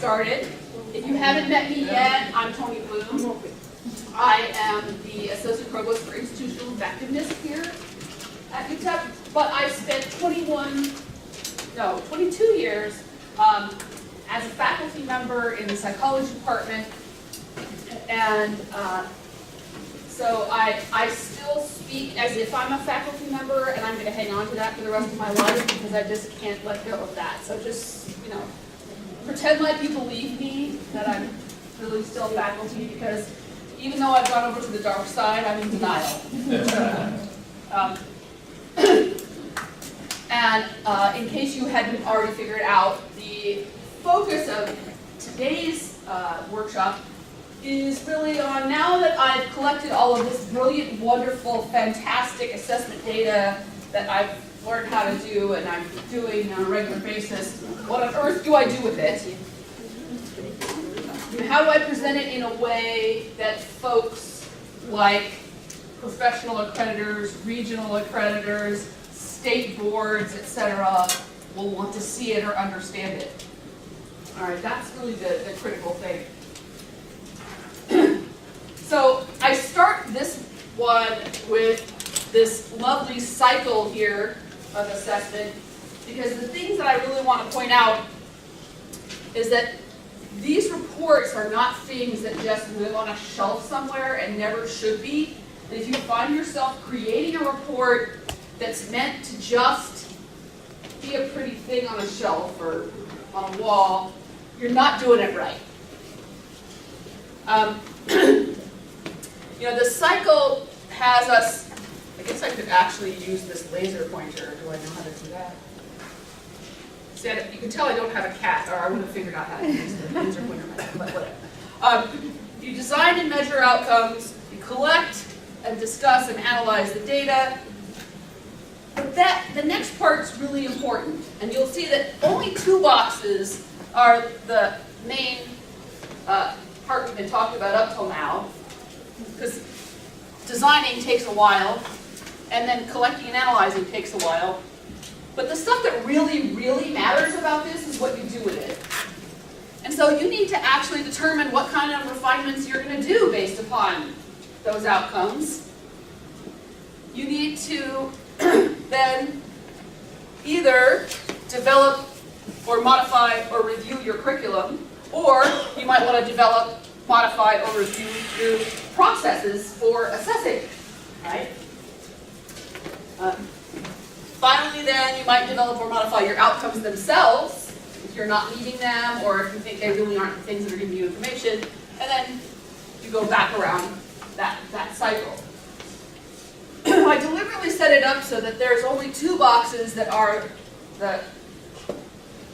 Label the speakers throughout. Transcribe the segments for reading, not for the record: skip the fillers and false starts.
Speaker 1: started. If you haven't met me yet, I'm Toni Blum. I am the Associate Provost for Institutional Effectiveness here at UTEP, but I spent 22 years as a faculty member in the psychology department, and so I still speak as if I'm a faculty member, and I'm going to hang on to that for the rest of my life because I just can't let go of that. So just, pretend like you believe me that I'm really still faculty, because even though I've gone over to the dark side, I'm in denial. And in case you hadn't already figured out, the focus of today's workshop is really on, now that I've collected all of this brilliant, wonderful, fantastic assessment data that I've learned how to do and I'm doing on a regular basis, what on earth do I do with it? How do I present it in a way that folks like professional accreditors, regional accreditors, state boards, etc., will want to see it or understand it? All right, that's really the critical thing. So I start this one with this lovely cycle here of assessment, because the things that I really want to point out is that these reports are not things that just live on a shelf somewhere and never should be. And if you find yourself creating a report that's meant to just be a pretty thing on a shelf or on a wall, you're not doing it right. The cycle has us, I guess I could actually use this laser pointer. Do I know how to do that? See, you can tell I don't have a cat, or I would have figured out how to use the laser pointer, but whatever. You design and measure outcomes, you collect and discuss and analyze the data. But the next part's really important, and you'll see that only two boxes are the main part we've been talking about up till now, because designing takes a while, and then collecting and analyzing takes a while. But the stuff that really, really matters about this is what you do with it. And so you need to actually determine what kind of refinements you're going to do based upon those outcomes. You need to then either develop or modify or review your curriculum, or you might want to develop, modify, or review your processes for assessing, right? Finally, then, you might develop or modify your outcomes themselves if you're not meeting them, or if you think they really aren't the things that are giving you information, and then you go back around that cycle. I deliberately set it up so that there's only two boxes that are the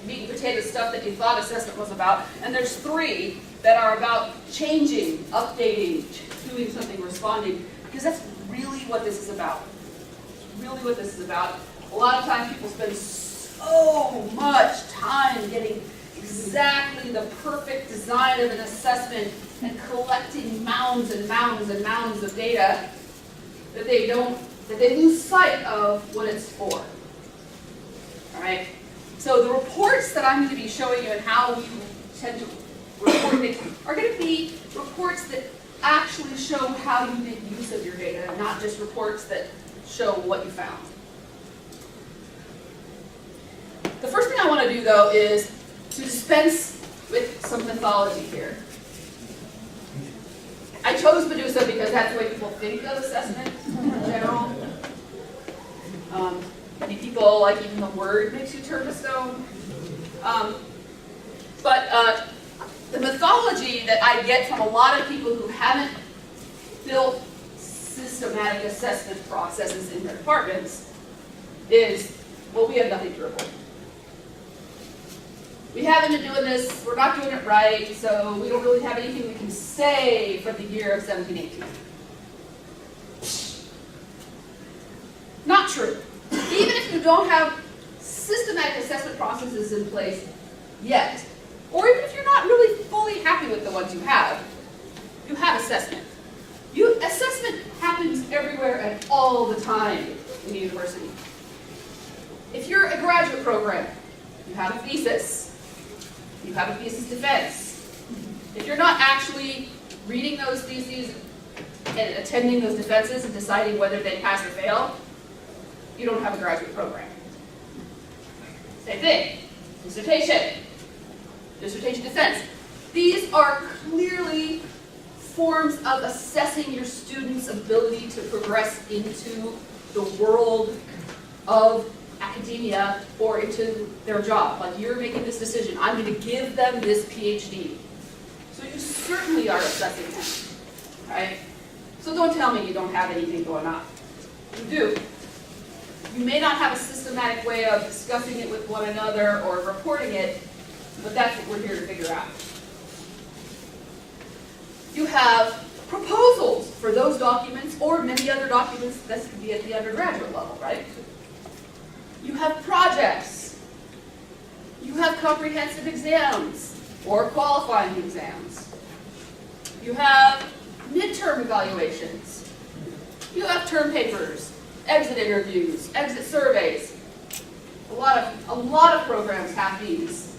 Speaker 1: meat and potato stuff that you thought assessment was about, and there's three that are about changing, updating, doing something, responding, because that's really what this is about. Really what this is about. A lot of times people spend so much time getting exactly the perfect design of an assessment and collecting mounds and mounds and mounds of data that they lose sight of what it's for. All right? So the reports that I'm going to be showing you and how we tend to report things are going to be reports that actually show how you make use of your data, not just reports that show what you found. The first thing I want to do, though, is to dispense with some mythology here. I chose Medusa because that's the way people think of assessment in general. Many people, like even the word makes you turn to stone. But the mythology that I get from a lot of people who haven't built systematic assessment processes in their departments is, well, we have nothing to report. We haven't been doing this, we're not doing it right, so we don't really have anything we can say from the year of 1718. Not true. Even if you don't have systematic assessment processes in place yet, or even if you're not really fully happy with the ones you have assessment. Assessment happens everywhere and all the time in the university. If you're a graduate program, you have a thesis. You have a thesis defense. If you're not actually reading those theses and attending those defenses and deciding whether they pass or fail, you don't have a graduate program. Same thing, dissertation defense. These are clearly forms of assessing your students' ability to progress into the world of academia or into their job. Like, you're making this decision, I'm going to give them this PhD. So you certainly are assessing them, right? So don't tell me you don't have anything going on. You do. You may not have a systematic way of discussing it with one another or reporting it, but that's what we're here to figure out. You have proposals for those documents or many other documents that could be at the undergraduate level, right? You have projects. You have comprehensive exams or qualifying exams. You have midterm evaluations. You have term papers, exit interviews, exit surveys. A lot of programs have these,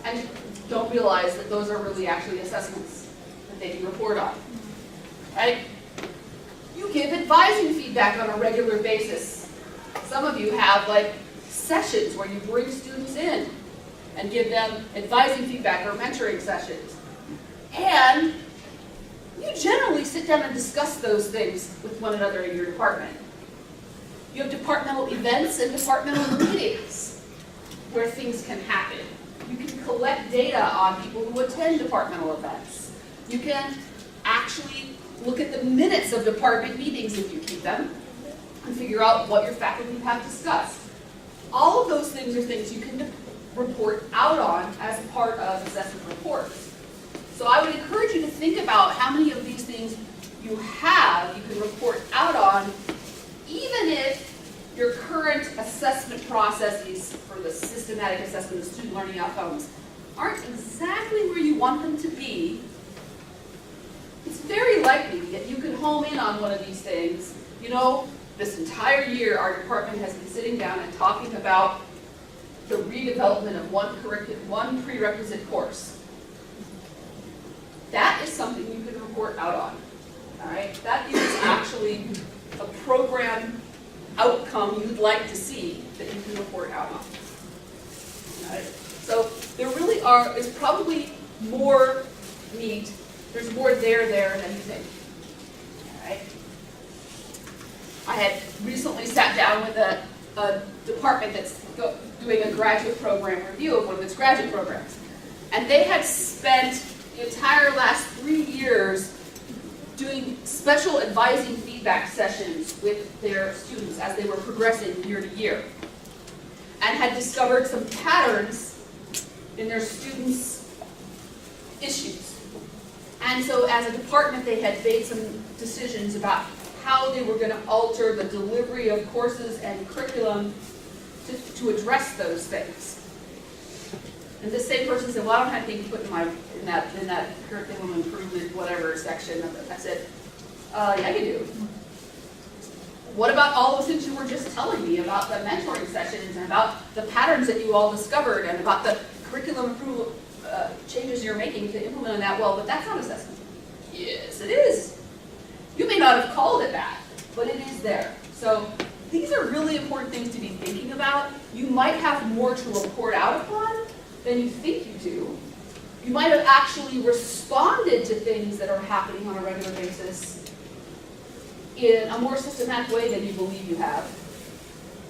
Speaker 1: and you don't realize that those are really actually assessments that they can report on, right? You give advising feedback on a regular basis. Some of you have like sessions where you bring students in and give them advising feedback or mentoring sessions. And you generally sit down and discuss those things with one another in your department. You have departmental events and departmental meetings where things can happen. You can collect data on people who attend departmental events. You can actually look at the minutes of department meetings if you keep them and figure out what your faculty have discussed. All of those things are things you can report out on as part of assessment reports. So I would encourage you to think about how many of these things you have, you can report out on, even if your current assessment processes for the systematic assessment of student learning outcomes aren't exactly where you want them to be. It's very likely that you could home in on one of these things. You know, this entire year our department has been sitting down and talking about the redevelopment of one prerequisite course. That is something you can report out on. All right? That is actually a program outcome you'd like to see that you can report out on. All right? So there really is probably more meat. There's more there than you think. All right? I had recently sat down with a department that's doing a graduate program review of one of its graduate programs. And they had spent the entire last 3 years doing special advising feedback sessions with their students as they were progressing year to year, and had discovered some patterns in their students' issues. And so as a department, they had made some decisions about how they were going to alter the delivery of courses and curriculum to address those things. And this same person said, well, I don't have anything to put in that curriculum improvement whatever section. I said, yeah, you do. What about all those things you were just telling me about the mentoring sessions and about the patterns that you all discovered and about the curriculum approval changes you're making to implement on that? Well, but that's not assessment. Yes, it is. You may not have called it that, but it is there. So these are really important things to be thinking about. You might have more to report out upon than you think you do. You might have actually responded to things that are happening on a regular basis in a more systematic way than you believe you have.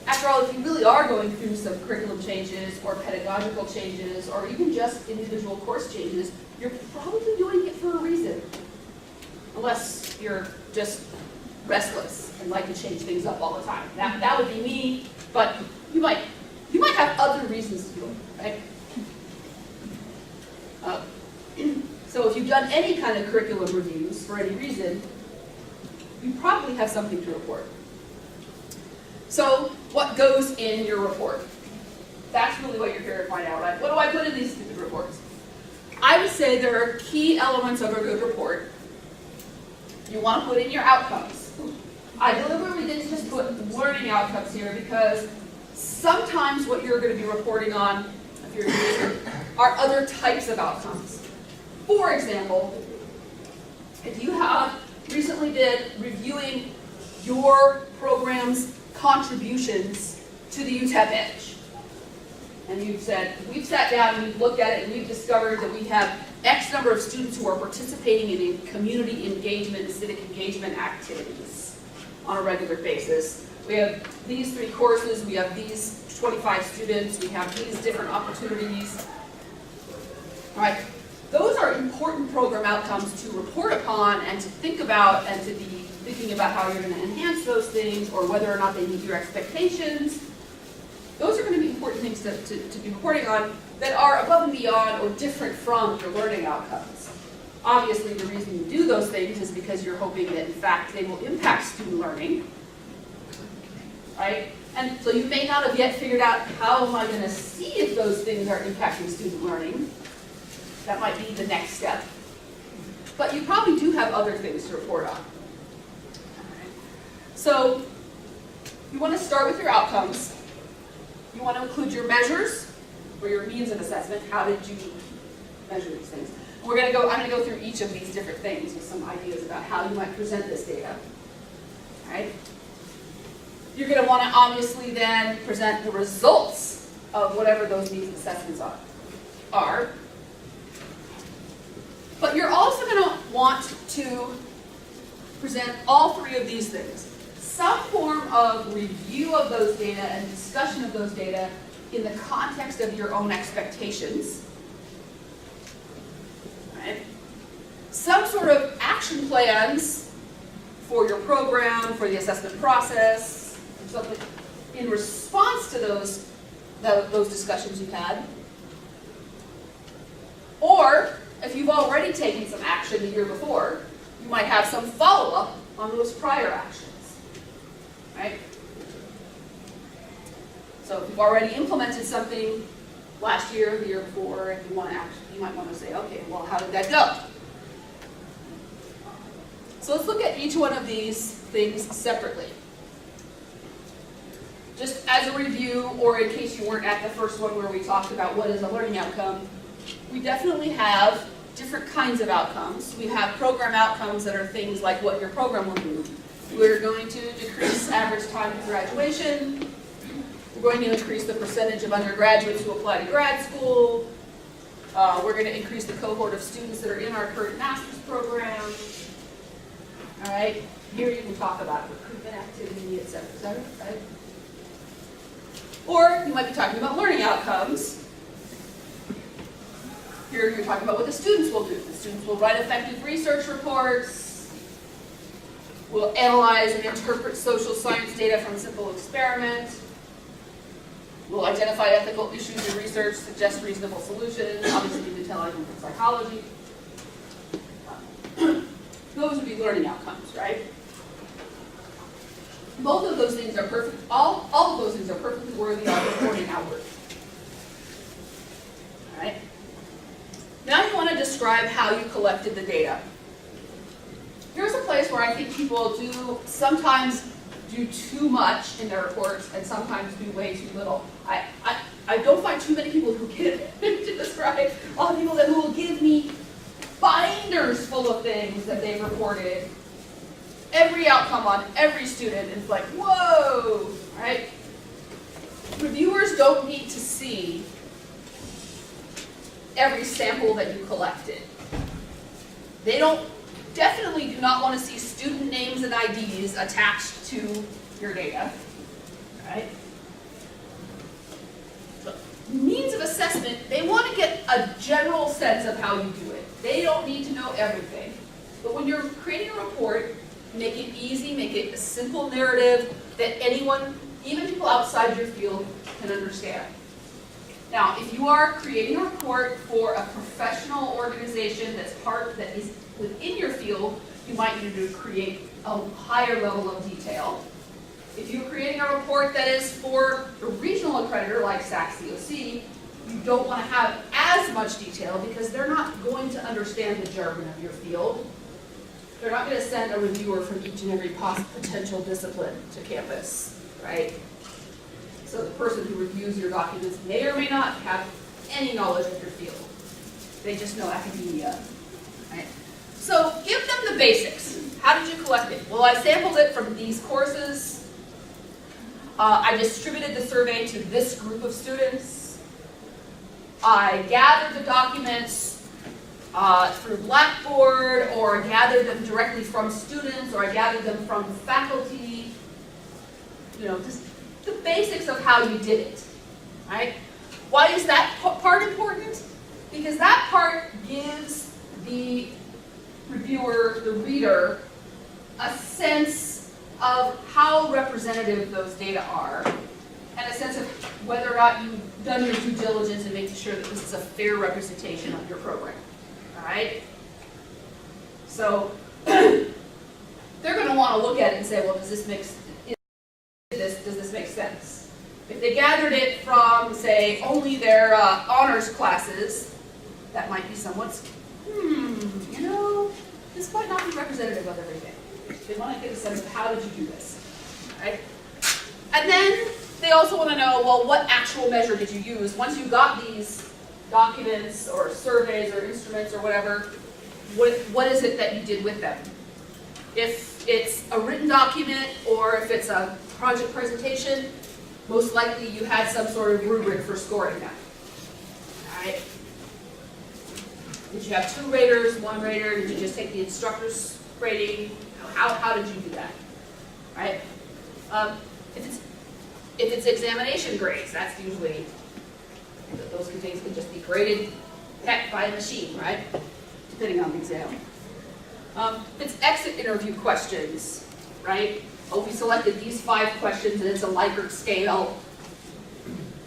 Speaker 1: After all, if you really are going through some curriculum changes or pedagogical changes or even just individual course changes, you're probably doing it for a reason. Unless you're just restless and like to change things up all the time. That would be me, but you might have other reasons to do it, right? So if you've done any kind of curriculum reviews for any reason, you probably have something to report. So what goes in your report? That's really what you're here to find out, right? What do I put in these stupid reports? I would say there are key elements of a good report. You want to put in your outcomes. I deliberately didn't just put learning outcomes here because sometimes what you're going to be reporting on if you're a user, are other types of outcomes. For example, if you have recently been reviewing your program's contributions to the UTEP Edge, and you've said, we've sat down and we've looked at it and we've discovered that we have X number of students who are participating in community engagement and civic engagement activities on a regular basis. We have these 3 courses, we have these 25 students, we have these different opportunities. All right, those are important program outcomes to report upon and to think about and to be thinking about how you're going to enhance those things or whether or not they meet your expectations. Those are going to be important things to be reporting on that are above and beyond or different from your learning outcomes. Obviously, the reason you do those things is because you're hoping that, in fact, they will impact student learning. Right? And so you may not have yet figured out how am I going to see if those things are impacting student learning. That might be the next step. But you probably do have other things to report on. So you want to start with your outcomes. You want to include your measures or your means of assessment. How did you measure these things? I'm going to go through each of these different things with some ideas about how you might present this data. All right? You're going to want to obviously then present the results of whatever those means of assessments are. But you're also going to want to present all 3 of these things. Some form of review of those data and discussion of those data in the context of your own expectations. Right? Some sort of action plans for your program, for the assessment process, something in response to those discussions you've had. Or, if you've already taken some action the year before, you might have some follow-up on those prior actions. Right? So if you've already implemented something last year, the year before, and you might want to say, okay, well, how did that go? So let's look at each one of these things separately. Just as a review, or in case you weren't at the first one where we talked about what is a learning outcome, we definitely have different kinds of outcomes. We have program outcomes that are things like what your program will do. We're going to decrease average time to graduation. We're going to increase the percentage of undergraduates who apply to grad school. We're going to increase the cohort of students that are in our current master's program. All right, here you can talk about recruitment activity, et cetera, right? Or you might be talking about learning outcomes. Here you're talking about what the students will do. The students will write effective research reports. We'll analyze and interpret social science data from simple experiment. We'll identify ethical issues in research, suggest reasonable solutions. Obviously, you can tell I come from psychology. Those would be learning outcomes, right? Both of those things are perfect. All of those things are perfectly worthy of reporting outward. All right. Now you want to describe how you collected the data. Here's a place where I think people sometimes do too much in their reports and sometimes do way too little. I don't find too many people who to describe all the people who will give me binders full of things that they've reported. Every outcome on every student is like, whoa, right? Reviewers don't need to see every sample that you collected. They definitely do not want to see student names and IDs attached to your data, right? So, means of assessment, they want to get a general sense of how you do it. They don't need to know everything. But when you're creating a report, make it easy, make it a simple narrative that anyone, even people outside your field, can understand. Now, if you are creating a report for a professional organization that is within your field, you might need to create a higher level of detail. If you're creating a report that is for a regional accreditor like SAC-COC, you don't want to have as much detail because they're not going to understand the jargon of your field. They're not going to send a reviewer from each and every potential discipline to campus, right? So the person who reviews your documents may or may not have any knowledge of your field. They just know academia, right? So give them the basics. How did you collect it? Well, I sampled it from these courses. I distributed the survey to this group of students. I gathered the documents through Blackboard, or gathered them directly from students, or I gathered them from faculty. You know, just the basics of how you did it, right? Why is that part important? Because that part gives the reviewer, the reader, a sense of how representative those data are, and a sense of whether or not you've done your due diligence in making sure that this is a fair representation of your program. All right? So they're going to want to look at it and say, well, does this make sense? If they gathered it from, say, only their honors classes, that might be somewhat, you know, this might not be representative of everything. They want to get a sense of how did you do this, right? And then they also want to know, well, what actual measure did you use? Once you got these documents or surveys or instruments or whatever, what is it that you did with them? If it's a written document or if it's a project presentation, most likely you had some sort of rubric for scoring them. All right? Did you have 2 raters, 1 rater? Did you just take the instructor's rating? How did you do that? Right? If it's examination grades, that's usually, those things can just be graded by a machine, right? Depending on the exam. If it's exit interview questions, right? Oh, we selected these 5 questions and it's a Likert scale.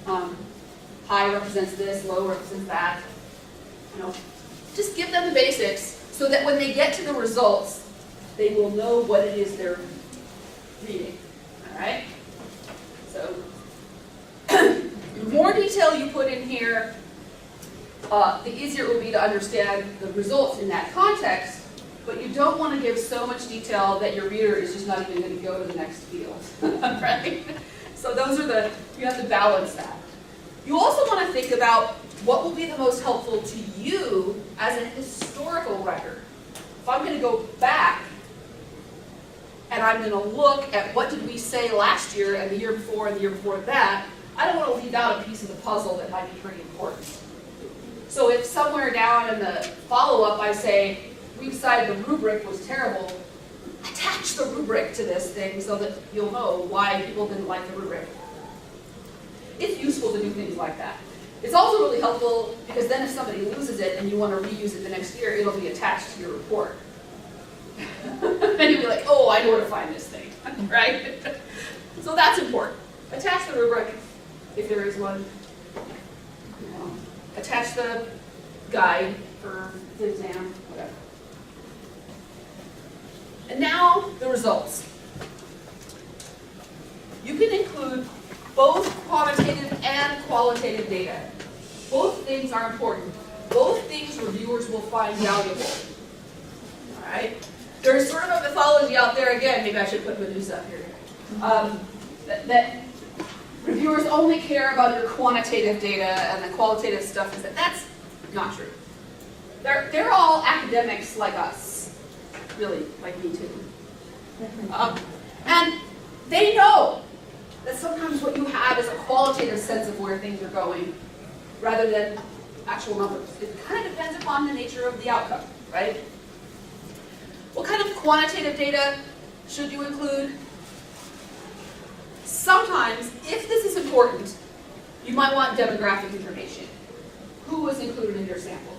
Speaker 1: High represents this, low represents that. You know, just give them the basics so that when they get to the results, they will know what it is they're reading. All right? So the more detail you put in here, the easier it will be to understand the results in that context, but you don't want to give so much detail that your reader is just not even going to go to the next field, right? So those are you have to balance that. You also want to think about what will be the most helpful to you as a historical record. If I'm going to go back and I'm going to look at what did we say last year and the year before and the year before that, I don't want to leave out a piece of the puzzle that might be pretty important. So if somewhere down in the follow-up I say, we decided the rubric was terrible, attach the rubric to this thing so that you'll know why people didn't like the rubric. It's useful to do things like that. It's also really helpful because then if somebody loses it and you want to reuse it the next year, it'll be attached to your report. And you'll be like, oh, I know where to find this thing, right? So that's important. Attach the rubric, if there is one. Attach the guide for the exam, whatever. And now the results. You can include both quantitative and qualitative data. Both things are important. Both things reviewers will find valuable. All right? There's sort of a mythology out there, again, maybe I should put Medusa up here, that reviewers only care about your quantitative data and the qualitative stuff. That's not true. They're all academics like us, really, like me too. And they know that sometimes what you have is a qualitative sense of where things are going rather than actual numbers. It kind of depends upon the nature of the outcome, right? What kind of quantitative data should you include? Sometimes, if this is important, you might want demographic information. Who was included in your sample?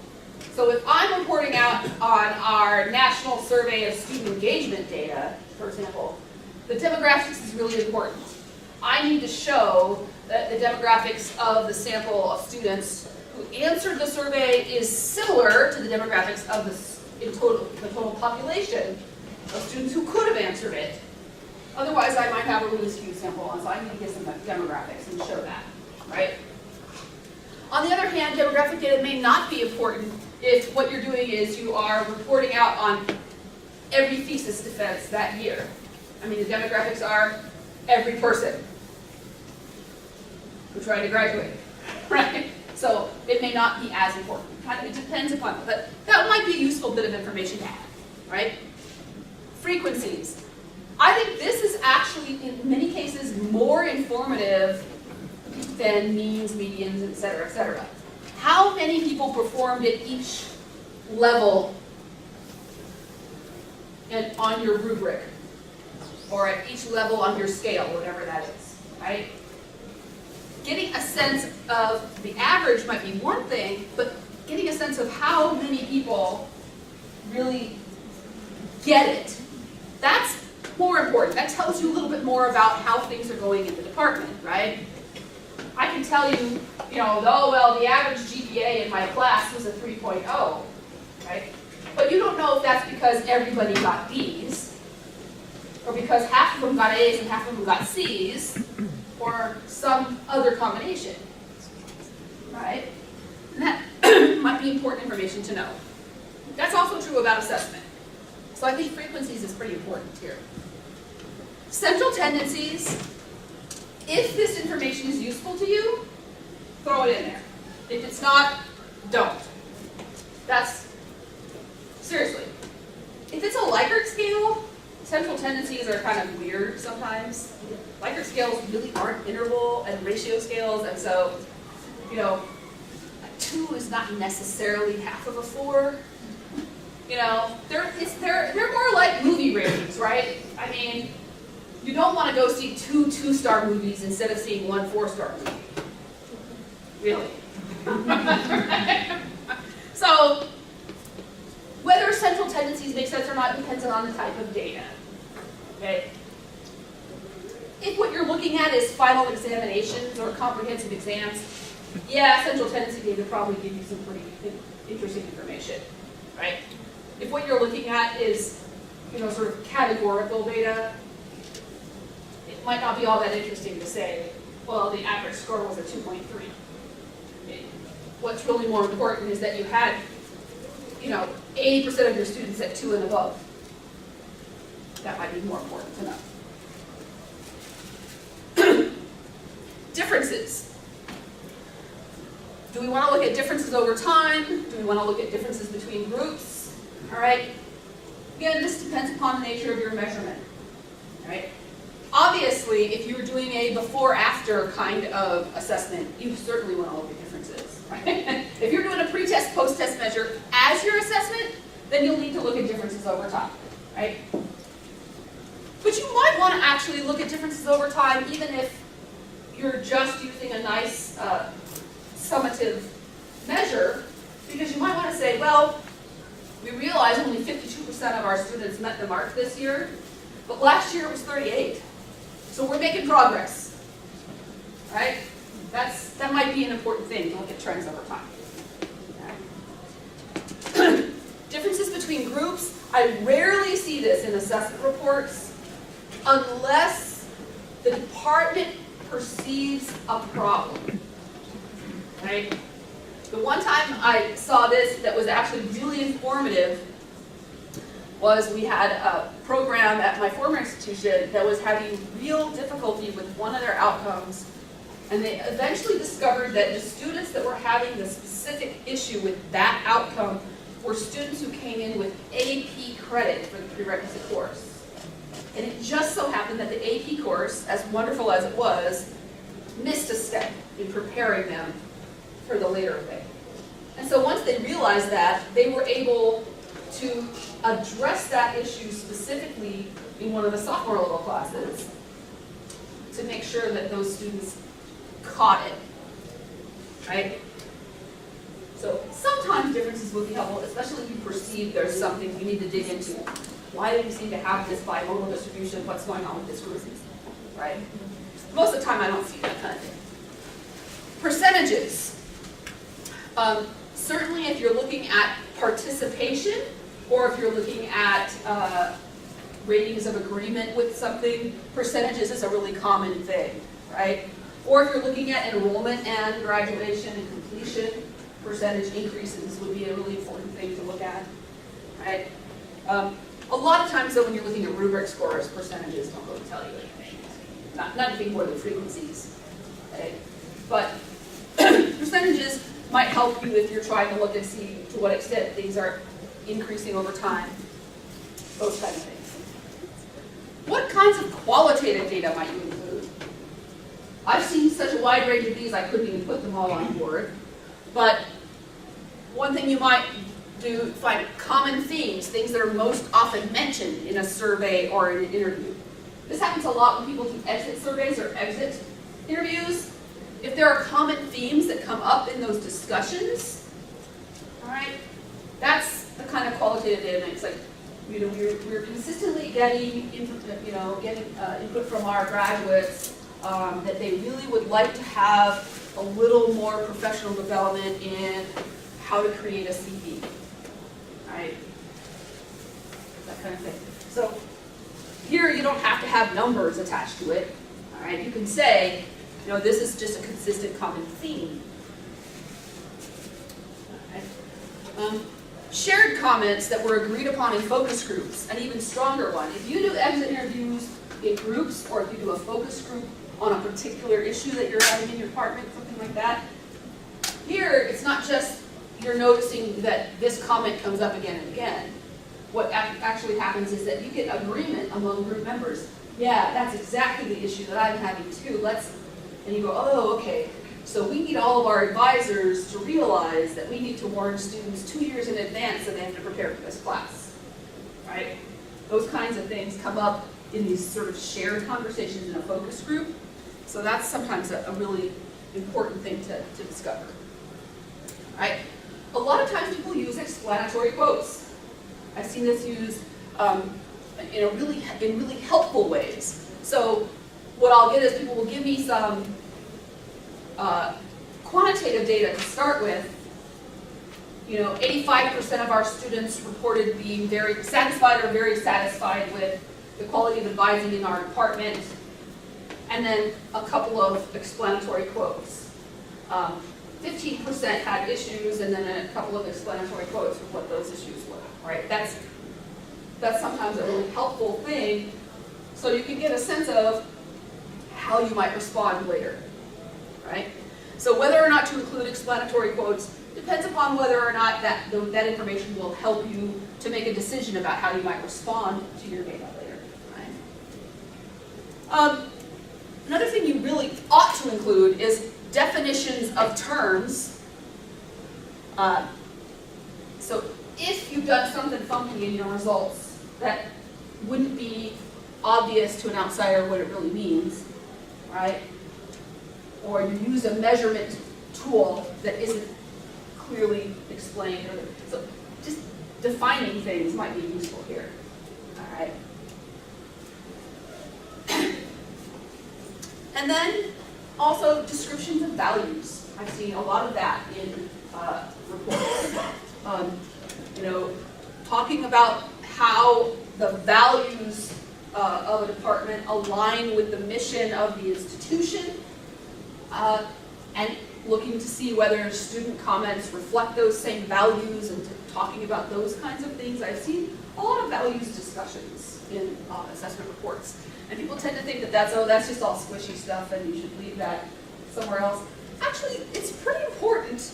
Speaker 1: So if I'm reporting out on our National Survey of Student Engagement data, for example, the demographics is really important. I need to show that the demographics of the sample of students who answered the survey is similar to the demographics of the total population of students who could have answered it. Otherwise, I might have a really skewed sample, and so I need to get some demographics and show that, right? On the other hand, demographic data may not be important if what you're doing is you are reporting out on every thesis defense that year. I mean, the demographics are every person who tried to graduate, right? So it may not be as important. It depends upon, but that might be a useful bit of information to have, right? Frequencies. I think this is actually, in many cases, more informative than means, medians, et cetera, et cetera. How many people performed at each level and on your rubric, or at each level on your scale, whatever that is, right? Getting a sense of the average might be one thing, but getting a sense of how many people really get it, that's more important. That tells you a little bit more about how things are going in the department, right? I can tell you, oh, well, the average GPA in my class was a 3.0, right? But you don't know if that's because everybody got B's, or because half of them got A's and half of them got C's, or some other combination, right? And that might be important information to know. That's also true about assessment. So I think frequencies is pretty important here. Central tendencies, if this information is useful to you, throw it in there. If it's not, don't. That's, seriously. If it's a Likert scale, central tendencies are kind of weird sometimes. Likert scales really aren't interval and ratio scales, and so, a 2 is not necessarily half of a 4. They're more like movie ratings, right? I mean, you don't want to go see 2 2-star movies instead of seeing 1 4-star movie. Really. So, whether central tendencies make sense or not depends on the type of data. Okay? If what you're looking at is final examinations or comprehensive exams, yeah, central tendency data probably give you some pretty interesting information, right? If what you're looking at is, sort of categorical data, it might not be all that interesting to say, well, the average score was a 2.3. What's really more important is that you had, 80% of your students at 2 and above. That might be more important to know. Differences. Do we want to look at differences over time? Do we want to look at differences between groups? All right. Again, this depends upon the nature of your measurement. All right. Obviously, if you were doing a before-after kind of assessment, you certainly want to look at differences. Right? If you're doing a pre-test, post-test measure as your assessment, then you'll need to look at differences over time. Right? But you might want to actually look at differences over time, even if you're just using a nice summative measure, because you might want to say, well, we realize only 52% of our students met the mark this year, but last year it was 38. So we're making progress, right? That might be an important thing to look at trends over time. Okay. Differences between groups, I rarely see this in assessment reports unless the department perceives a problem, right? The one time I saw this that was actually really informative was we had a program at my former institution that was having real difficulty with one of their outcomes, and they eventually discovered that the students that were having the specific issue with that outcome were students who came in with AP credit for the prerequisite course. And it just so happened that the AP course, as wonderful as it was, missed a step in preparing them for the later thing. And so once they realized that, they were able to address that issue specifically in one of the sophomore level classes to make sure that those students caught it, right? So sometimes differences will be helpful, especially if you perceive there's something you need to dig into. Why do you seem to have this bimodal distribution? What's going on with this group, right? Most of the time I don't see that kind of thing. Percentages. Certainly if you're looking at participation, or if you're looking at ratings of agreement with something, percentages is a really common thing, right? Or if you're looking at enrollment and graduation and completion, percentage increases would be a really important thing to look at, right? A lot of times though when you're looking at rubric scores, percentages don't really tell you anything. Not anything more than frequencies, okay? But percentages might help you if you're trying to look and see to what extent things are increasing over time, those kinds of things. What kinds of qualitative data might you include? I've seen such a wide range of these I couldn't even put them all on board, but one thing you might do, find common themes, things that are most often mentioned in a survey or in an interview. This happens a lot when people do exit surveys or exit interviews. If there are common themes that come up in those discussions, all right, that's the kind of qualitative data. It's like, we're consistently getting input from our graduates that they really would like to have a little more professional development in how to create a CV, right? That kind of thing. So here you don't have to have numbers attached to it, all right? You can say, this is just a consistent common theme. All right. Shared comments that were agreed upon in focus groups, an even stronger one. If you do exit interviews in groups, or if you do a focus group on a particular issue that you're having in your department, something like that, here it's not just you're noticing that this comment comes up again and again. What actually happens is that you get agreement among group members. Yeah, that's exactly the issue that I'm having too. And you go, oh, okay. So we need all of our advisors to realize that we need to warn students 2 years in advance that they have to prepare for this class, right? Those kinds of things come up in these sort of shared conversations in a focus group. So that's sometimes a really important thing to discover, right? A lot of times people use explanatory quotes. I've seen this used in really helpful ways. So what I'll get is people will give me some quantitative data to start with. 85% of our students reported being very satisfied or very satisfied with the quality of advising in our department, and then a couple of explanatory quotes. 15% had issues, and then a couple of explanatory quotes of what those issues were, right? That's sometimes a really helpful thing, so you can get a sense of how you might respond later, right? So whether or not to include explanatory quotes depends upon whether or not that information will help you to make a decision about how you might respond to your data later, right? Another thing you really ought to include is definitions of terms. So if you've done something funky in your results that wouldn't be obvious to an outsider what it really means, right? Or you use a measurement tool that isn't clearly explained. So just defining things might be useful here, all right? And then also descriptions of values. I've seen a lot of that in reports. Talking about how the values of a department align with the mission of the institution, and looking to see whether student comments reflect those same values, and talking about those kinds of things. I've seen a lot of values discussions in assessment reports. And people tend to think that that's just all squishy stuff and you should leave that somewhere else. Actually, it's pretty important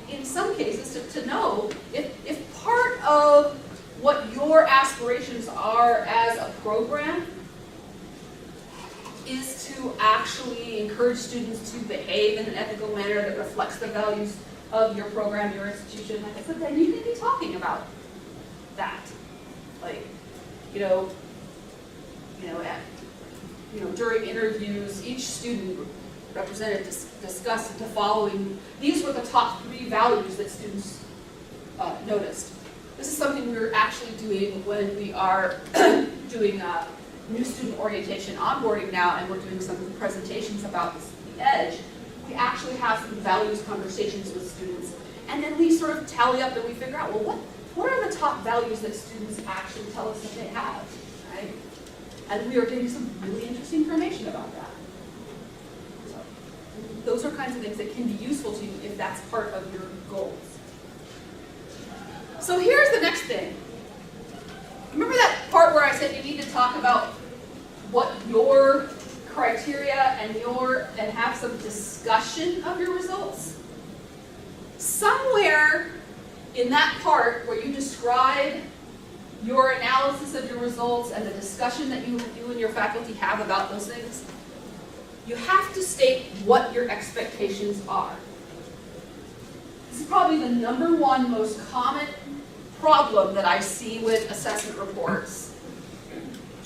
Speaker 1: in some cases to know if part of what your aspirations are as a program is to actually encourage students to behave in an ethical manner that reflects the values of your program, your institution, like I said, then you need to be talking about that. During interviews, each student represented discussed the following. These were the top 3 values that students noticed. This is something we're actually doing when we are doing new student orientation onboarding now, and we're doing some presentations about the EDGE. We actually have some values conversations with students, and then we sort of tally up and we figure out, well, what are the top values that students actually tell us that they have, right? And we are getting some really interesting information about that. So those are kinds of things that can be useful to you if that's part of your goals. So here's the next thing. Remember that part where I said you need to talk about what your criteria and have some discussion of your results? somewhere in that part where you describe your analysis of your results and the discussion that you and your faculty have about those things, you have to state what your expectations are. This is probably the #1 most common problem that I see with assessment reports,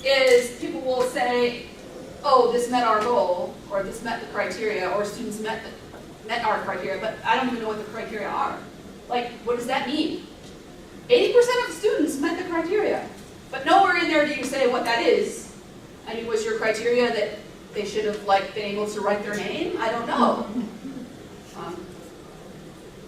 Speaker 1: is people will say, oh, this met our goal, or this met the criteria, or students met our criteria, but I don't even know what the criteria are. Like, what does that mean? 80% of the students met the criteria, but nowhere in there do you say what that is. I mean, was your criteria that they should have been able to write their name? I don't know.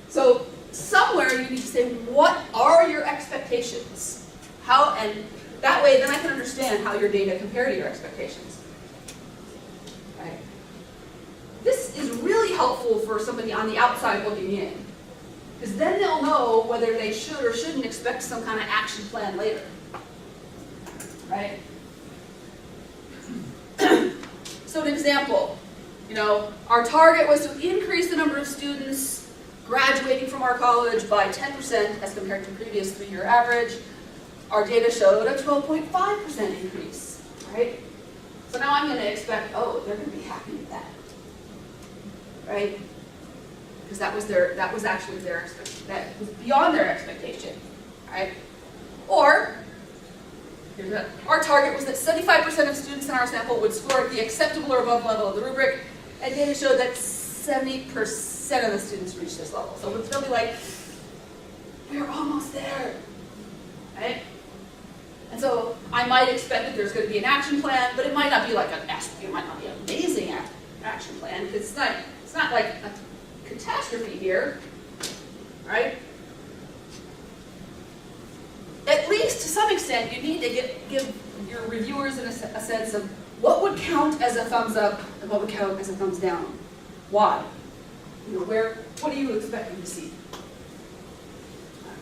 Speaker 1: So somewhere you need to say, what are your expectations? How, and that way then I can understand how your data compare to your expectations. Right? This is really helpful for somebody on the outside looking in, because then they'll know whether they should or shouldn't expect some kind of action plan later. Right? So an example, our target was to increase the number of students graduating from our college by 10% as compared to previous 3-year average. Our data showed a 12.5% increase, right? So now I'm going to expect, oh, they're going to be happy with that, right? Because that was actually that was beyond their expectation, right? Or, our target was that 75% of students in our sample would score at the acceptable or above level of the rubric, and data showed that 70% of the students reached this level. So they'll be like, we're almost there, right? And so I might expect that there's going to be an action plan, but it might not be like it might not be an amazing action plan, because it's not like a catastrophe here, right? At least to some extent, you need to give your reviewers a sense of what would count as a thumbs up and what would count as a thumbs down. Why? What are you expecting to see? All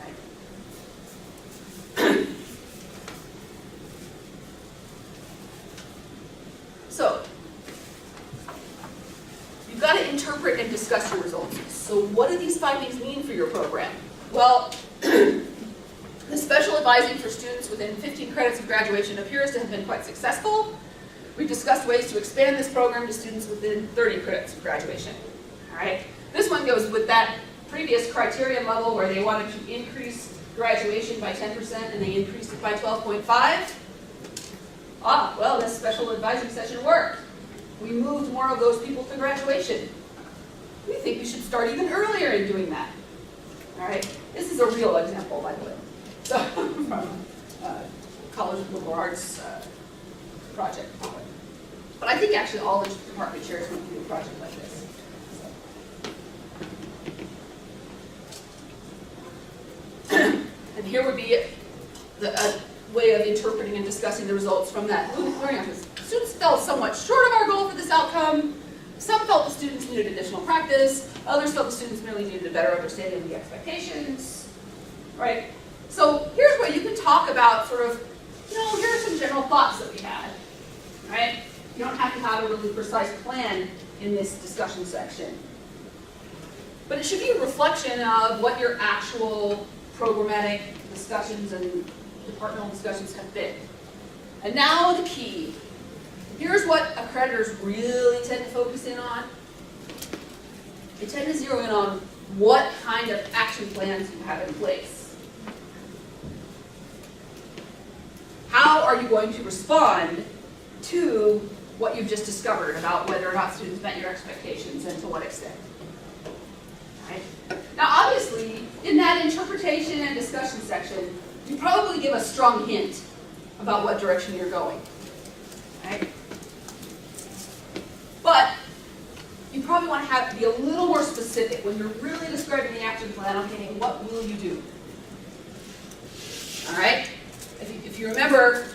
Speaker 1: right. So, you've got to interpret and discuss your results. So what do these findings mean for your program? Well, the special advising for students within 15 credits of graduation appears to have been quite successful. We've discussed ways to expand this program to students within 30 credits of graduation. All right. This one goes with that previous criterion level where they wanted to increase graduation by 10% and they increased it by 12.5. Well, this special advising session worked. We moved more of those people to graduation. We think we should start even earlier in doing that. All right. This is a real example, by the way. So, from College of Liberal Arts project. But I think actually all the department chairs want to do a project like this. And here would be a way of interpreting and discussing the results from that learning outcomes. Students fell somewhat short of our goal for this outcome. Some felt the students needed additional practice. Others felt the students merely needed a better understanding of the expectations. Right? So here's where you can talk about sort of, here are some general thoughts that we had. Right? You don't have to have a really precise plan in this discussion section. But it should be a reflection of what your actual programmatic discussions and departmental discussions have been. And now the key. Here's what accreditors really tend to focus in on. They tend to zero in on what kind of action plans you have in place. How are you going to respond to what you've just discovered about whether or not students met your expectations and to what extent? Right? Now obviously, in that interpretation and discussion section, you probably give a strong hint about what direction you're going. Right? But you probably want to be a little more specific when you're really describing the action plan. Okay, what will you do? All right? If you remember,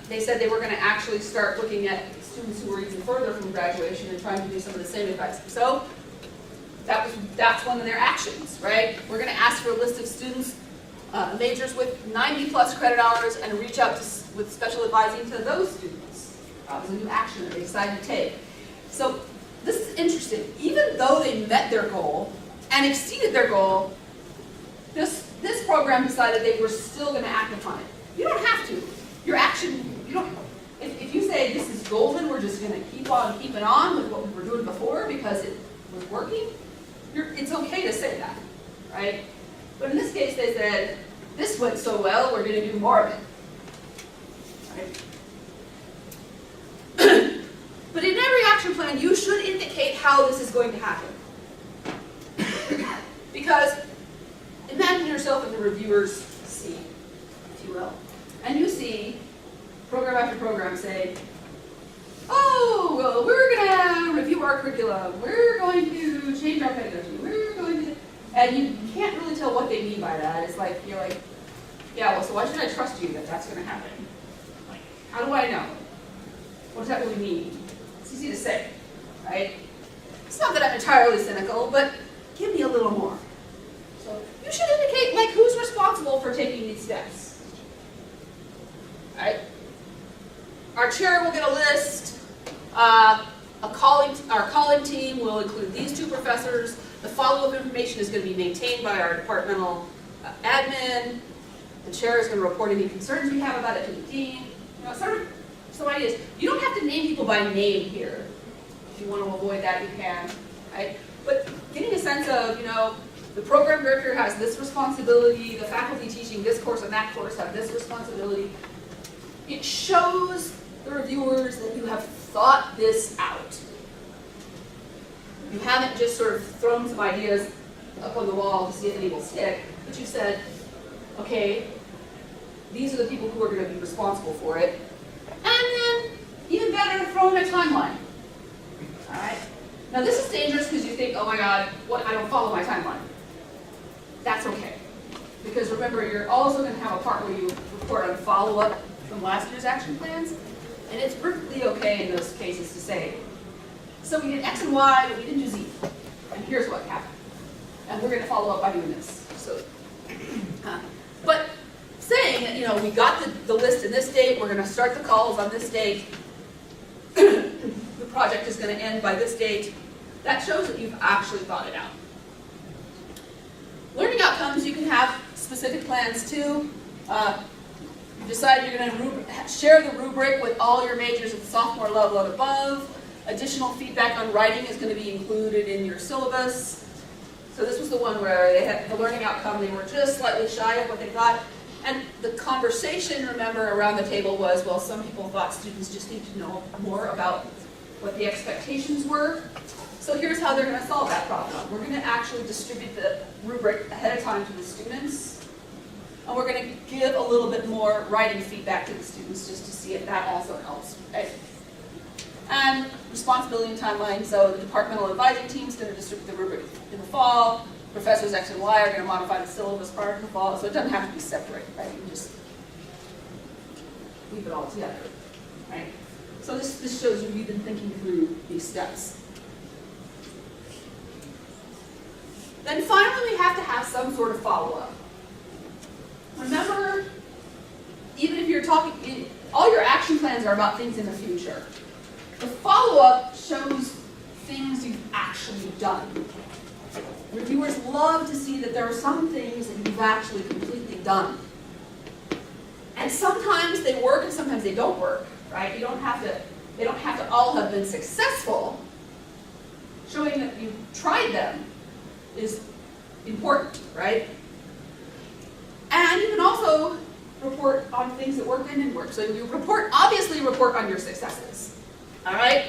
Speaker 1: they said they were going to actually start looking at students who were even further from graduation and trying to do some of the same advice. So that's one of their actions, right? We're going to ask for a list of students, majors with 90 plus credit hours, and reach out with special advising to those students. That was a new action that they decided to take. So this is interesting. Even though they met their goal and exceeded their goal, this program decided they were still going to act upon it. You don't have to. Your action, you don't. If you say this is golden, we're just going to keep on keeping on with what we were doing before because it was working, it's okay to say that, right? But in this case, they said, this went so well, we're going to do more of it. Right? But in every action plan, you should indicate how this is going to happen. Because imagine yourself in the reviewer's seat, if you will, and you see program after program say, oh, well, we're going to review our curriculum, we're going to change our pedagogy, we're going to, and you can't really tell what they mean by that. It's like, you're like, yeah, well, so why should I trust you that that's going to happen? Like, how do I know? What does that really mean? It's easy to say, right? It's not that I'm entirely cynical, but give me a little more. So you should indicate, like, who's responsible for taking these steps, right? Our chair will get a list. Our calling team will include these 2 professors. The follow-up information is going to be maintained by our departmental admin. The chair is going to report any concerns we have about it to the dean. You know, sort of some ideas. You don't have to name people by name here. If you want to avoid that, you can, right? But getting a sense of, you know, the program director has this responsibility, the faculty teaching this course and that course have this responsibility. It shows the reviewers that you have thought this out. You haven't just sort of thrown some ideas up on the wall to see if any will stick, but you said, okay, these are the people who are going to be responsible for it. And then, even better, throw in a timeline. All right? Now this is dangerous because you think, oh my God, what? I don't follow my timeline. That's okay. Because remember, you're also going to have a part where you report on follow-up from last year's action plans. And it's perfectly okay in those cases to say, so we did X and Y, but we didn't do Z. And here's what happened. And we're going to follow up by doing this. So, but saying that, you know, we got the list in this date, we're going to start the calls on this date, the project is going to end by this date, that shows that you've actually thought it out. Learning outcomes, you can have specific plans too. You decide you're going to share the rubric with all your majors at the sophomore level and above. Additional feedback on writing is going to be included in your syllabus. So this was the one where they had the learning outcome, they were just slightly shy of what they thought. And the conversation, remember, around the table was, well, some people thought students just need to know more about what the expectations were. So here's how they're going to solve that problem. We're going to actually distribute the rubric ahead of time to the students. And we're going to give a little bit more writing feedback to the students just to see if that also helps. Right? And responsibility and timeline. So the departmental advising team is going to distribute the rubric in the fall. Professors X and Y are going to modify the syllabus prior to the fall. So it doesn't have to be separate, right? You can just leave it all together, right? So this shows you you've been thinking through these steps. Then finally, we have to have some sort of follow-up. Remember, even if you're talking, all your action plans are about things in the future. The follow-up shows things you've actually done. Reviewers love to see that there are some things that you've actually completely done. And sometimes they work and sometimes they don't work, right? They don't have to all have been successful. Showing that you've tried them is important, right? And you can also report on things that work and didn't work. So you obviously report on your successes. All right?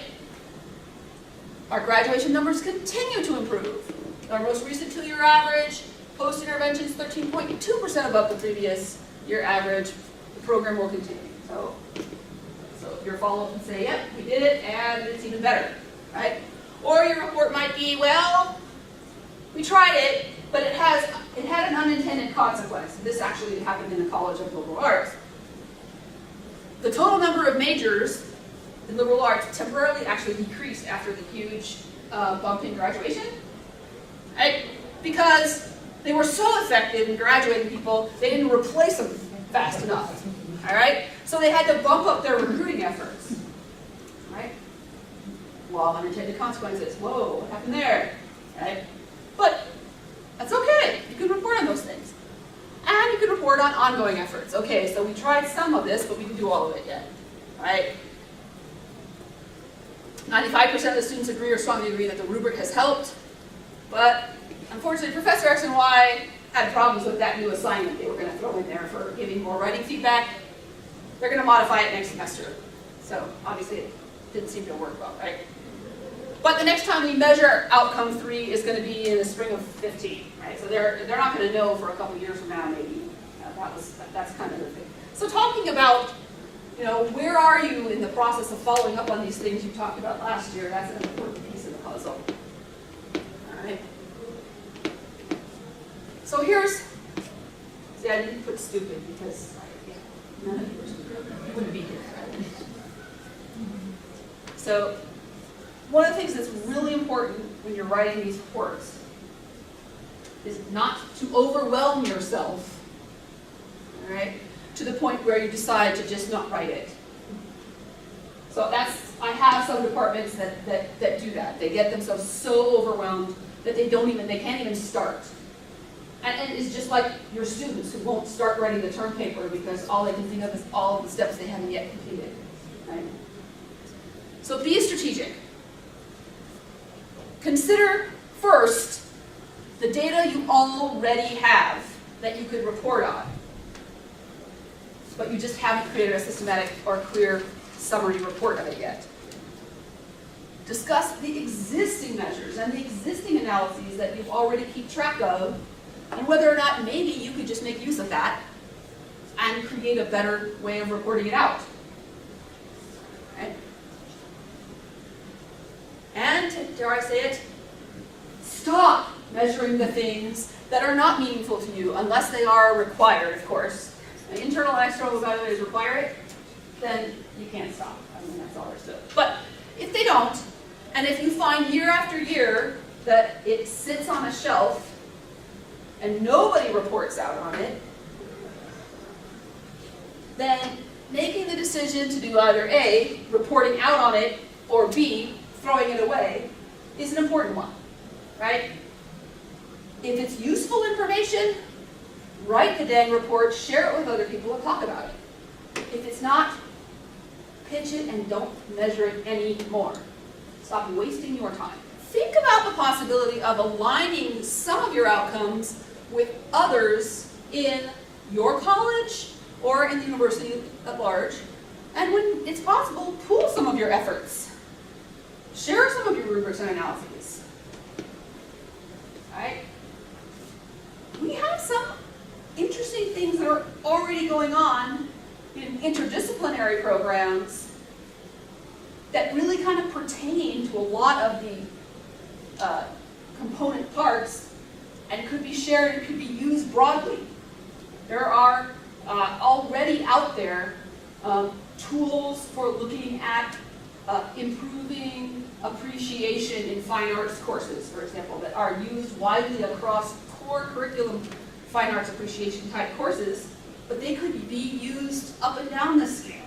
Speaker 1: Our graduation numbers continue to improve. Our most recent 2-year average, post-intervention is 13.2% above the previous year average. The program will continue. So if your follow-up can say, yep, we did it, and it's even better, right? Or your report might be, well, we tried it, but it had an unintended consequence. This actually happened in the College of Liberal Arts. The total number of majors in liberal arts temporarily actually decreased after the huge bump in graduation, right? Because they were so effective in graduating people, they didn't replace them fast enough, all right? So they had to bump up their recruiting efforts, right? Law of unintended consequences. Whoa, what happened there, right? But that's okay. You can report on those things. ongoing efforts. Okay, so we tried some of this, but we didn't do all of it yet, right? 95% of the students agree or strongly agree that the rubric has helped, but unfortunately, Professor X and Y had problems with that new assignment they were going to throw in there for giving more writing feedback. They're going to modify it next semester. So obviously, it didn't seem to work well, right? But the next time we measure outcome 3 is going to be in the spring of 15, right? So they're not going to know for a couple years from now, maybe. That's kind of the thing. So talking about, where are you in the process of following up on these things you talked about last year? That's an important piece of the puzzle. All right. So see, I didn't put stupid because none of you were stupid. You wouldn't be here. Right? So one of the things that's really important when you're writing these reports is not to overwhelm yourself, all right, to the point where you decide to just not write it. So I have some departments that do that. They get themselves so overwhelmed that they can't even start. And it's just like your students who won't start writing the term paper because all they can think of is all of the steps they haven't yet completed, right? So be strategic. Consider first the data you already have that you could report on, but you just haven't created a systematic or clear summary report of it yet. Discuss the existing measures and the existing analyses that you already keep track of, and whether or not maybe you could just make use of that and create a better way of reporting it out. Okay? And, dare I say it, stop measuring the things that are not meaningful to you, unless they are required, of course. And internal and external evaluators require it, then you can't stop. I mean, that's all there is to it. But if they don't, and if you find year after year that it sits on a shelf and nobody reports out on it, then making the decision to do either A, reporting out on it, or B, throwing it away, is an important one, right? If it's useful information, write the dang report, share it with other people, and talk about it. If it's not, pitch it and don't measure it anymore. Stop wasting your time. Think about the possibility of aligning some of your outcomes with others in your college or in the university at large, and when it's possible, pool some of your efforts. Share some of your rubrics and analyses. Right? We have some interesting things that are already going on in interdisciplinary programs that really kind of pertain to a lot of the component parts and could be shared and could be used broadly. There are already out there tools for looking at improving appreciation in fine arts courses, for example, that are used widely across core curriculum fine arts appreciation type courses, but they could be used up and down the scale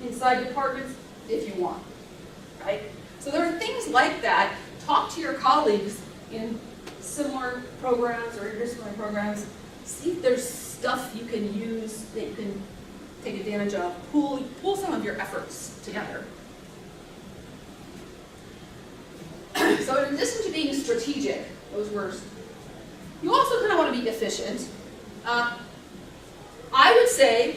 Speaker 1: inside departments if you want, right? So there are things like that. Talk to your colleagues in similar programs or interdisciplinary programs. See if there's stuff you can use that you can take advantage of. Pull some of your efforts together. So in addition to being strategic, those words, you also kind of want to be efficient. I would say,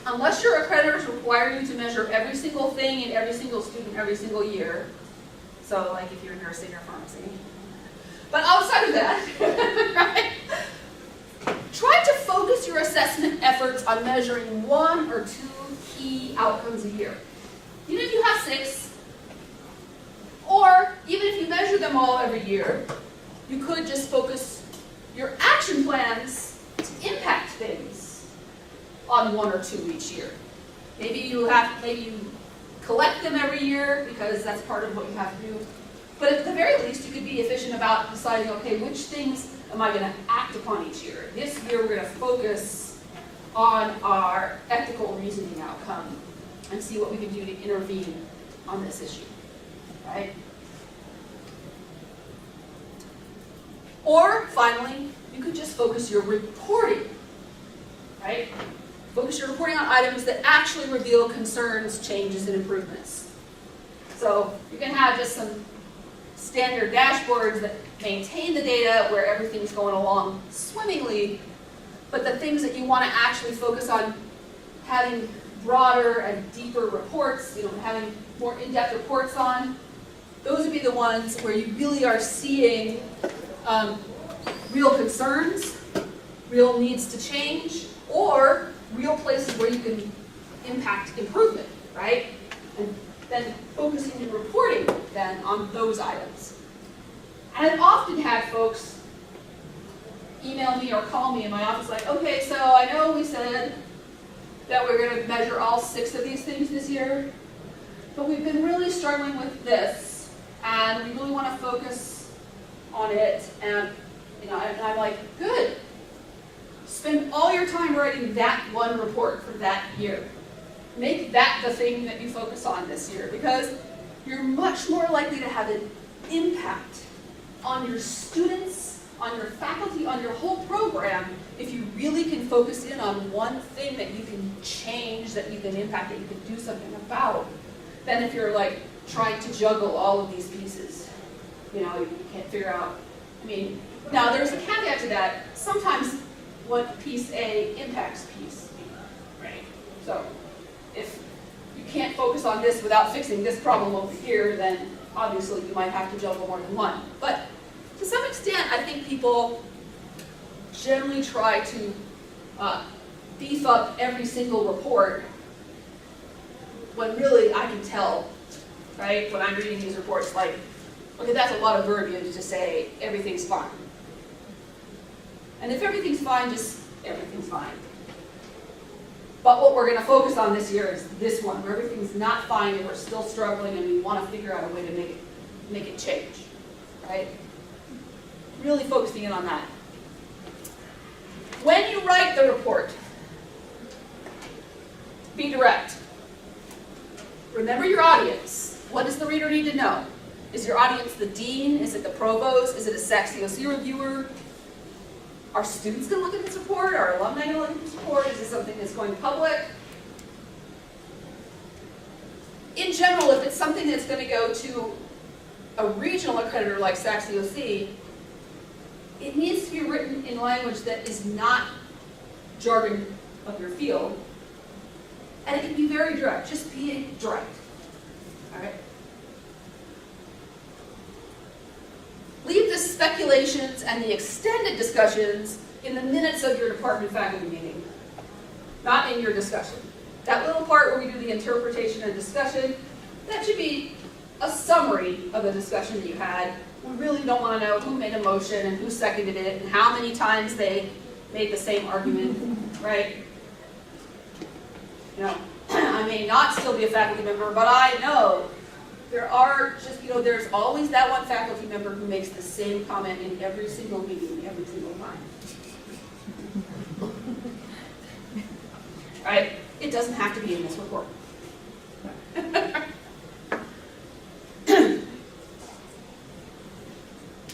Speaker 1: unless your accreditors require you to measure every single thing in every single student every single year, so like if you're nursing or pharmacy, but outside of that, right, try to focus your assessment efforts on measuring 1 or 2 key outcomes a year. Even if you have 6, or even if you measure them all every year, you could just focus your action plans to impact things on 1 or 2 each year. Maybe you collect them every year because that's part of what you have to do. But at the very least, you could be efficient about deciding, okay, which things am I going to act upon each year? This year, we're going to focus on our ethical reasoning outcome and see what we can do to intervene on this issue, right? Or finally, you could just focus your reporting, right? Focus your reporting on items that actually reveal concerns, changes, and improvements. So you can have just some standard dashboards that maintain the data where everything's going along swimmingly, but the things that you want to actually focus on having broader and deeper reports, having more in-depth reports on, those would be the ones where you really are seeing real concerns, real needs to change, or real places where you can impact improvement, right? And then focusing your reporting then on those items. And I've often had folks email me or call me in my office like, okay, so I know we said that we're going to measure all 6 of these things this year, but we've been really struggling with this, and we really want to focus on it, and and I'm like, good. Spend all your time writing that one report for that year. Make that the thing that you focus on this year, because you're much more likely to have an impact on your students, on your faculty, on your whole program, if you really can focus in on one thing that you can change, that you can impact, that you can do something about, than if you're like trying to juggle all of these pieces. You can't figure out. Now there's a caveat to that. Sometimes what piece A impacts piece B, right? So if you can't focus on this without fixing this problem over here, then obviously you might have to juggle more than one. But to some extent, I think people generally try to beef up every single report, when really I can tell, right, when I'm reading these reports, like, okay, that's a lot of verbiage to say everything's fine. And if everything's fine, just everything's fine. But what we're going to focus on this year is this one, where everything's not fine and we're still struggling and we want to figure out a way to make it change, right? Really focusing in on that. When you write the report, be direct. Remember your audience. What does the reader need to know? Is your audience the dean? Is it the provost? Is it a SAC-COC reviewer? Are students going to look at this report? Are alumni going to look at this report? Is this something that's going public? In general, if it's something that's going to go to a regional accreditor like SAC-COC, it needs to be written in language that is not jargon of your field. And it can be very direct. Just be direct. All right? Leave the speculations and the extended discussions in the minutes of your department faculty meeting, not in your discussion. That little part where we do the interpretation and discussion, that should be a summary of the discussion that you had. We really don't want to know who made a motion and who seconded it and how many times they made the same argument, right? I may not still be a faculty member, but I know there are just, there's always that one faculty member who makes the same comment in every single meeting, every single time. Right? It doesn't have to be in this report.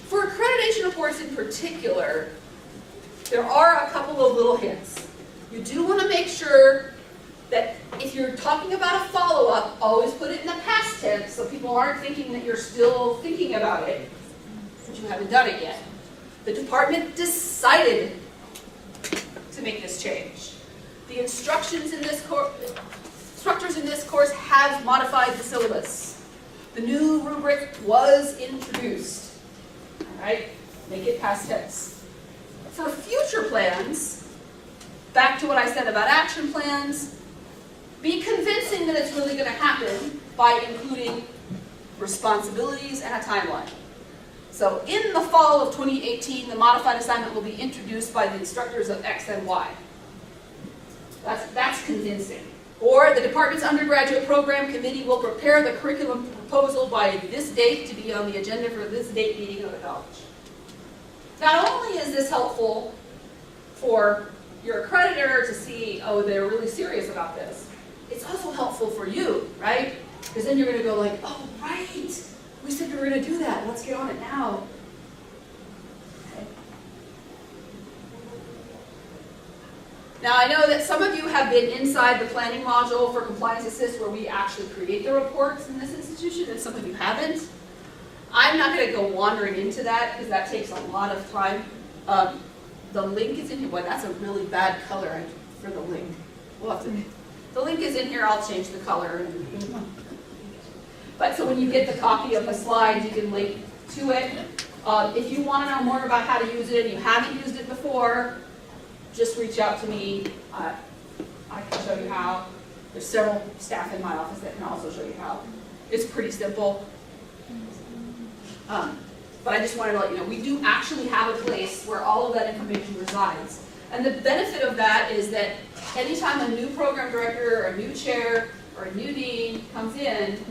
Speaker 1: For accreditation reports in particular, there are a couple of little hints. You do want to make sure that if you're talking about a follow-up, always put it in the past tense so people aren't thinking that you're still thinking about it, but you haven't done it yet. The department decided to make this change. The instructors in this course have modified the syllabus. The new rubric was introduced. All right? Make it past tense. For future plans, back to what I said about action plans, be convincing that it's really going to happen by including responsibilities and a timeline. So in the fall of 2018, the modified assignment will be introduced by the instructors of X and Y. That's convincing. Or the department's undergraduate program committee will prepare the curriculum proposal by this date to be on the agenda for this date meeting of the college. Not only is this helpful for your accreditor to see, oh, they're really serious about this, it's also helpful for you, right? Because then you're going to go like, oh, right, we said we were going to do that. Let's get on it now. Okay. Now I know that some of you have been inside the planning module for Compliance Assist where we actually create the reports in this institution, and some of you haven't. I'm not going to go wandering into that because that takes a lot of time. The link is in here. Boy, that's a really bad color for the link. We'll have to, the link is in here. I'll change the color. But so when you get the copy of the slides, you can link to it. If you want to know more about how to use it and you haven't used it before, just reach out to me. I can show you how. There's several staff in my office that can also show you how. It's pretty simple. But I just wanted to let you know, we do actually have a place where all of that information resides. And the benefit of that is that anytime a new program director or a new chair or a new dean comes in,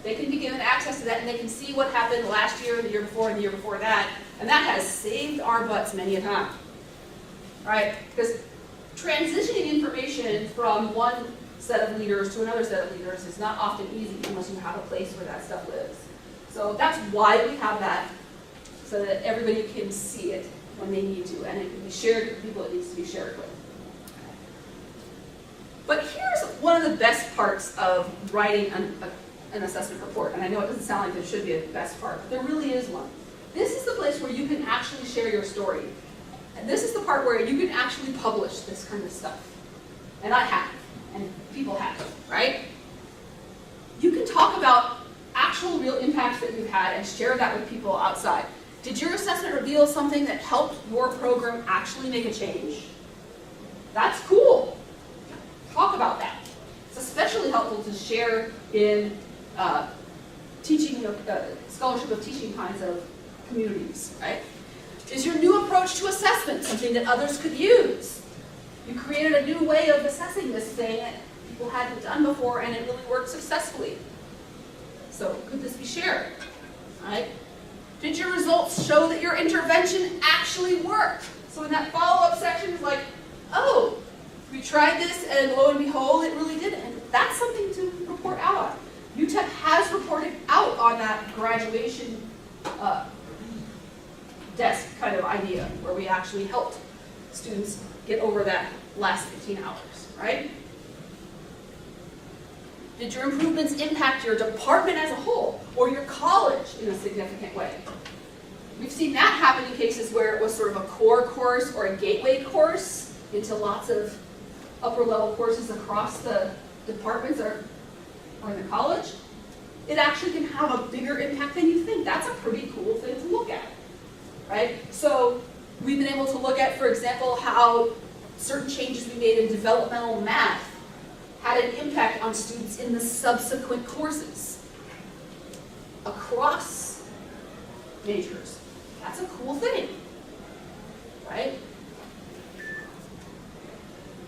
Speaker 1: they can be given access to that and they can see what happened last year, the year before, and the year before that. And that has saved our butts many a time. Right? Because transitioning information from one set of leaders to another set of leaders is not often easy unless you have a place where that stuff lives. So that's why we have that, so that everybody can see it when they need to, and it can be shared with people it needs to be shared with. But here's one of the best parts of writing an assessment report, and I know it doesn't sound like there should be a best part, but there really is one. This is the place where you can actually share your story. And this is the part where you can actually publish this kind of stuff. And I have, and people have, right? You can talk about actual real impacts that you've had and share that with people outside. Did your assessment reveal something that helped your program actually make a change? That's cool. Talk about that. It's especially helpful to share in teaching, scholarship of teaching kinds of communities, right? Is your new approach to assessment something that others could use? You created a new way of assessing this thing that people hadn't done before and it really worked successfully. So could this be shared? Right? Did your results show that your intervention actually worked? So in that follow-up section, it's like, oh, we tried this and lo and behold, it really did. And that's something to report out on. UTEP has reported out on that graduation desk kind of idea where we actually helped students get over that last 15 hours, right? Did your improvements impact your department as a whole or your college in a significant way? We've seen that happen in cases where it was sort of a core course or a gateway course into lots of upper level courses across the departments or in the college. It actually can have a bigger impact than you think. That's a pretty cool thing to look at, right? So we've been able to look at, for example, how certain changes we made in developmental math had an impact on students in the subsequent courses across majors. That's a cool thing, right?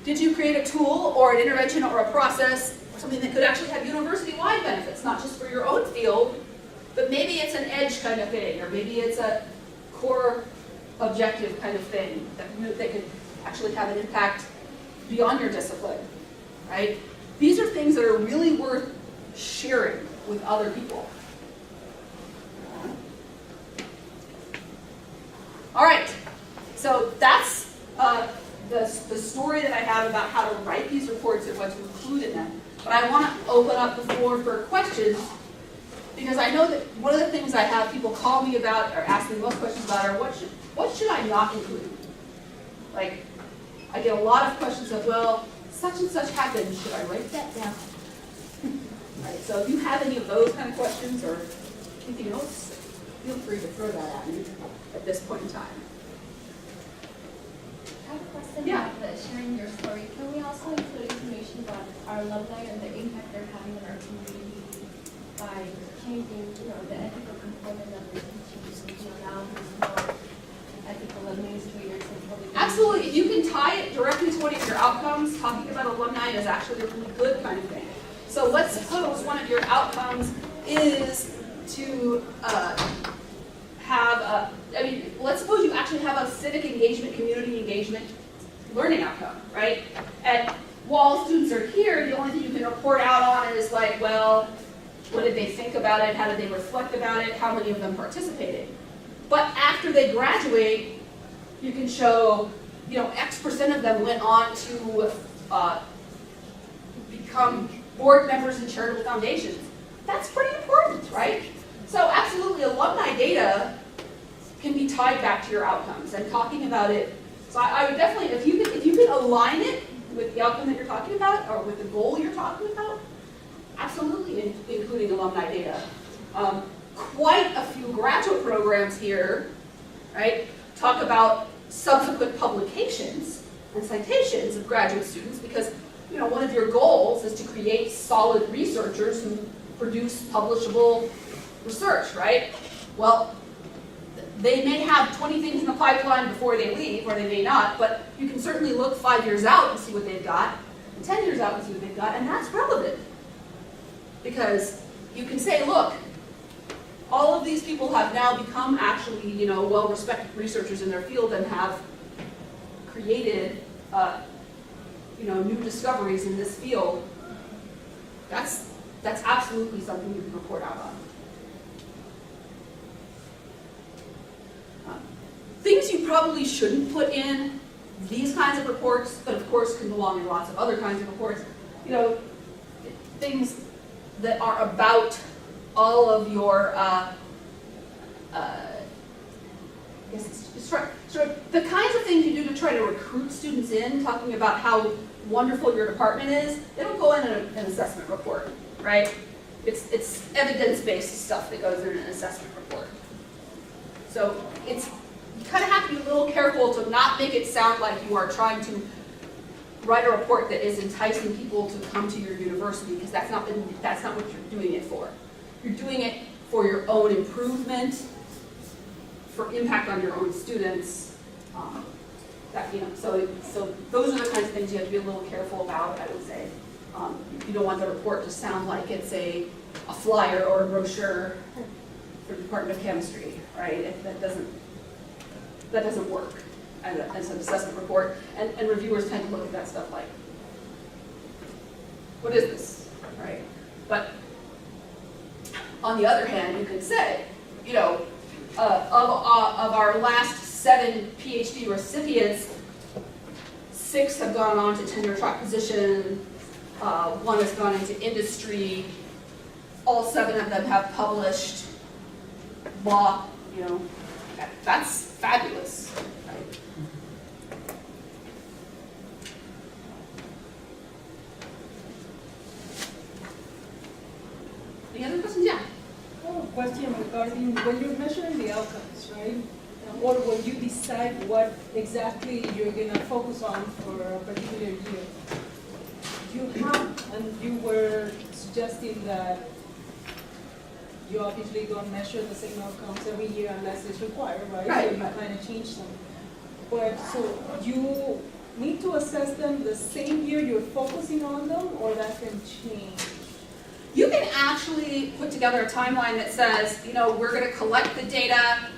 Speaker 1: Did you create a tool or an intervention or a process or something that could actually have university-wide benefits, not just for your own field, but maybe it's an edge kind of thing, or maybe it's a core objective kind of thing that could actually have an impact beyond your discipline, right? These are things that are really worth sharing with other people. All right, so that's the story that I have about how to write these reports and what to include in them. But I want to open up the floor for questions, because I know that one of the things I have people call me about or ask me most questions about are what should I not include? Like, I get a lot of questions of, well, such and such happened, should I write that down? Right, so if you have any of those kind of questions or anything else, feel free to throw that at me at this point in time.
Speaker 2: I have a question
Speaker 1: Yeah.
Speaker 2: about sharing your story. Can we also include information about our alumni and the impact they're having on our community by changing, the ethical component of the teaching to allow more ethical administrators and public?
Speaker 1: Absolutely. If you can tie it directly to one of your outcomes, talking about alumni is actually a really good kind of thing. So let's suppose one of your outcomes is to let's suppose you actually have a civic engagement, community engagement learning outcome, right? And while students are here, the only thing you can report out on is like, well, what did they think about it? How did they reflect about it? How many of them participated? But after they graduate, you can show X% of them went on to become board members in charitable foundations. That's pretty important, right? So absolutely, alumni data can be tied back to your outcomes and talking about it. So I would definitely, if you can align it with the outcome that you're talking about or with the goal you're talking about, absolutely including alumni data. Quite a few graduate programs here, right, talk about subsequent publications and citations of graduate students because one of your goals is to create solid researchers who produce publishable research, right? Well, they may have 20 things in the pipeline before they leave, or they may not, but you can certainly look 5 years out and see what they've got, and 10 years out and see what they've got, and that's relevant. Because you can say, look, all of these people have now become actually, well-respected researchers in their field and have created, new discoveries in this field. That's absolutely something you can report out on. Things you probably shouldn't put in these kinds of reports, but of course can belong in lots of other kinds of reports. Things that are about all of your, sort of the kinds of things you do to try to recruit students in, talking about how wonderful your department is, they don't go in an assessment report, right? It's evidence-based stuff that goes in an assessment report. So you kind of have to be a little careful to not make it sound like you are trying to write a report that is enticing people to come to your university, because that's not what you're doing it for. You're doing it for your own improvement, for impact on your own students. So those are the kinds of things you have to be a little careful about, I would say. You don't want the report to sound like it's a flyer or a brochure for the Department of Chemistry, right? That doesn't work as an assessment report. And reviewers tend to look at that stuff like, what is this, right? But on the other hand, you could say, of our last 7 PhD recipients, 6 have gone on to tenure track position, 1 has gone into industry, all 7 of them have published law, that's fabulous, right? Any other questions? Yeah.
Speaker 3: I have a question regarding when you're measuring the outcomes, right? Or when you decide what exactly you're going to focus on for a particular year. And you were suggesting that you obviously don't measure the same outcomes every year unless it's required, right?
Speaker 1: Right.
Speaker 3: So you kind of change them. But so you need to assess them the same year you're focusing on them, or that can change?
Speaker 1: You can actually put together a timeline that says, we're going to collect the data,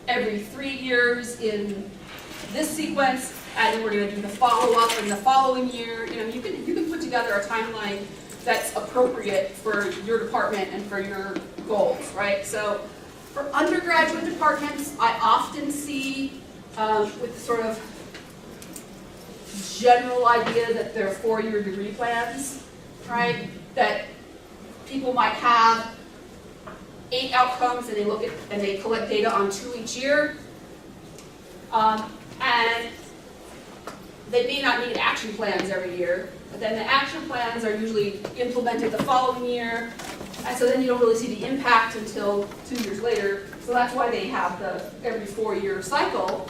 Speaker 1: every 3 years in this sequence, and we're going to do the follow-up in the following year. You can put together a timeline that's appropriate for your department and for your goals, right? So for undergraduate departments, I often see with sort of general idea that they're 4-year degree plans, right? That people might have 8 outcomes and they collect data on 2 each year. And they may not need action plans every year, but then the action plans are usually implemented the following year, and so then you don't really see the impact until 2 years later. So that's why they have the every 4-year cycle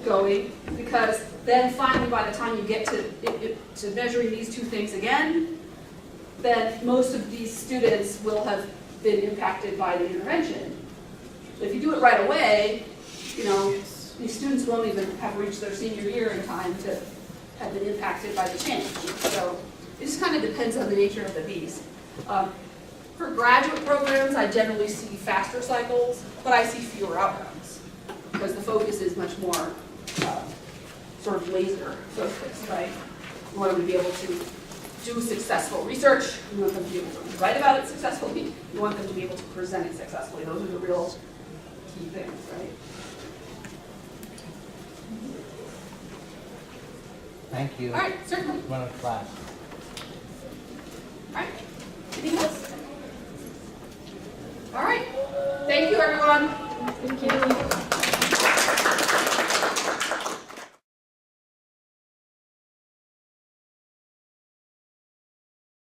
Speaker 1: going, because then finally by the time you get to measuring these 2 things again, then most of these students will have been impacted by the intervention. If you do it right away, these students won't even have reached their senior year in time to have been impacted by the change. So it just kind of depends on the nature of the beast. For graduate programs, I generally see faster cycles, but I see fewer outcomes because the focus is much more sort of laser focused, right? You want them to be able to do successful research. You want them to be able to write about it successfully. You want them to be able to present it successfully. Those are the real key things, right?
Speaker 4: Thank you.
Speaker 1: All right, certainly.
Speaker 4: Run a class.
Speaker 1: All right. Anything else? All right. Thank you, everyone.
Speaker 3: Thank you.